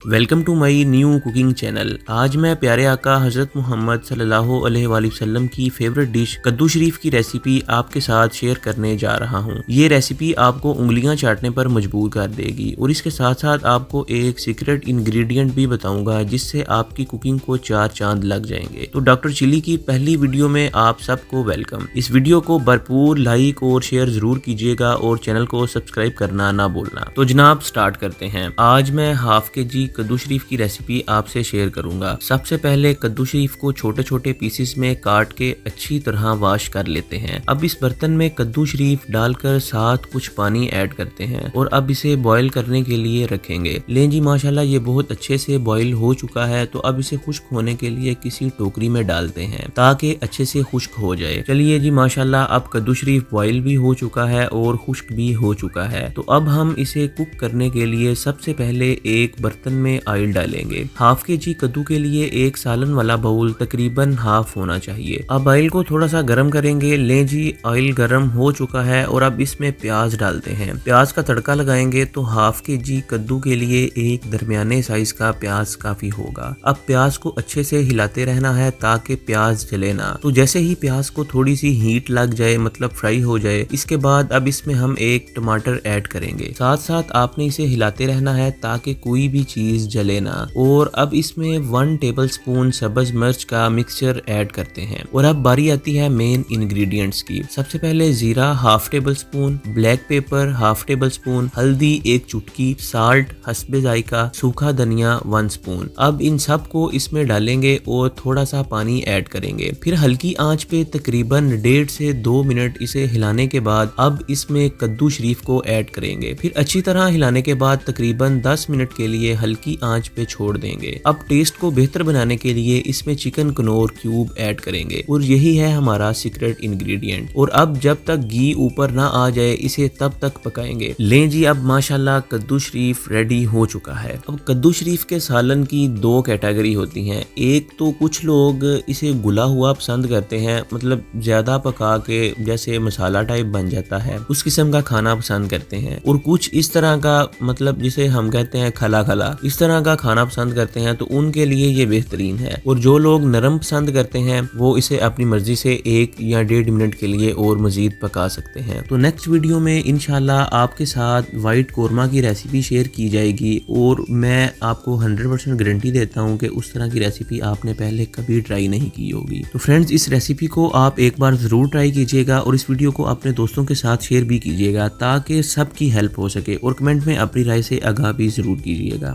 Welcome to my new cooking channel. आज मैं प्यारे आका हज़रत मोहम्मद सल्लल्लाहु अलैहि वसल्लम की फेवरेट डिश कद्दू शरीफ की रेसिपी आपके साथ शेयर करने जा रहा हूँ। ये रेसिपी आपको उंगलियां चाटने पर मजबूर कर देगी और इसके साथ साथ आपको एक सीक्रेट इंग्रेडिएंट भी बताऊंगा जिससे आपकी कुकिंग को 4 चांद लग जाएंगे। तो डॉक्टर चिली की पहली वीडियो में आप सबको वेलकम। इस वीडियो को भरपूर लाइक और शेयर जरूर कीजिएगा और चैनल को सब्सक्राइब करना ना भूलना। तो जनाब स्टार्ट करते हैं। आज मैं हाफ के जी कद्दू शरीफ की रेसिपी आपसे शेयर करूंगा। सबसे पहले कद्दू शरीफ को छोटे छोटे पीसेस में काट के अच्छी तरह वॉश कर लेते हैं। अब इस बर्तन में कद्दू शरीफ डालकर साथ कुछ पानी ऐड करते हैं और अब इसे बॉईल करने के लिए रखेंगे। लें जी माशाल्लाह ये बहुत अच्छे से बॉईल हो चुका है। तो अब इसे खुश्क होने के लिए किसी टोकरी में डालते हैं ताकि अच्छे से खुश्क हो जाए। चलिए जी माशाल्लाह अब कद्दू शरीफ बॉईल भी हो चुका है और खुश्क भी हो चुका है। तो अब हम इसे कुक करने के लिए सबसे पहले एक बर्तन में ऑयल डालेंगे। हाफ के जी कद्दू के लिए एक सालन वाला बाउल तकरीबन हाफ होना चाहिए। अब ऑयल को थोड़ा सा गर्म करेंगे। लें जी ऑयल गर्म हो चुका है और अब इसमें प्याज डालते हैं। प्याज का तड़का लगाएंगे। तो हाफ के जी कद्दू के लिए एक दरमियाने साइज का प्याज काफी होगा। अब प्याज को अच्छे से हिलाते रहना है ताकि प्याज जले ना। तो जैसे ही प्याज को थोड़ी सी हीट लग जाए मतलब फ्राई हो जाए, इसके बाद अब इसमें हम एक टमाटर ऐड करेंगे। साथ साथ आपने इसे हिलाते रहना है ताकि कोई भी चीज जले ना। और अब इसमें 1 टेबलस्पून सब्ज मिर्च का मिक्सचर ऐड करते हैं। और अब बारी आती है मेन इंग्रेडिएंट्स की। सबसे पहले जीरा half table spoon, black pepper half table spoon, हल्दी 1 चुटकी, साल्ट हस्बे जायका, सूखा धनिया 1 स्पून। अब इन सब को इसमें डालेंगे और थोड़ा सा पानी ऐड करेंगे। फिर हल्की आंच पे तकरीबन 1.5 से 2 मिनट इसे हिलाने के बाद अब इसमें कद्दू शरीफ को ऐड करेंगे। फिर अच्छी तरह हिलाने के बाद तकरीबन 10 मिनट के लिए हल्की आंच पे छोड़ देंगे। अब टेस्ट को बेहतर बनाने के लिए इसमें चिकन कनौर क्यूब ऐड करेंगे और यही है हमारा सीक्रेट इंग्रेडिएंट। और अब जब तक घी ऊपर ना आ जाए इसे तब तक पकाएंगे। लें जी अब माशाल्लाह कद्दू शरीफ रेडी हो चुका है। अब कद्दू शरीफ के सालन की 2 कैटेगरी होती हैं। एक तो कुछ लोग इसे गुला हुआ पसंद करते हैं, मतलब ज्यादा पका के जैसे मसाला टाइप बन जाता है उस किस्म का खाना पसंद करते हैं। और कुछ इस तरह का मतलब जिसे हम कहते हैं खला खला इस तरह का खाना पसंद करते हैं। तो उनके लिए ये बेहतरीन है। और जो लोग नरम पसंद करते हैं वो इसे अपनी मर्जी से 1 या 1.5 मिनट के लिए और मजीद पका सकते हैं। तो नेक्स्ट वीडियो में इंशाल्लाह आपके साथ वाइट कोरमा की रेसिपी शेयर की जाएगी और मैं आपको 100% गारंटी देता हूँ कि उस तरह की रेसिपी आपने पहले कभी ट्राई नहीं की होगी। तो फ्रेंड्स इस रेसिपी को आप एक बार जरूर ट्राई कीजिएगा और इस वीडियो को अपने दोस्तों के साथ शेयर भी कीजिएगा ताकि सबकी हेल्प हो सके और कमेंट में अपनी राय से आगाह भी जरूर कीजिएगा।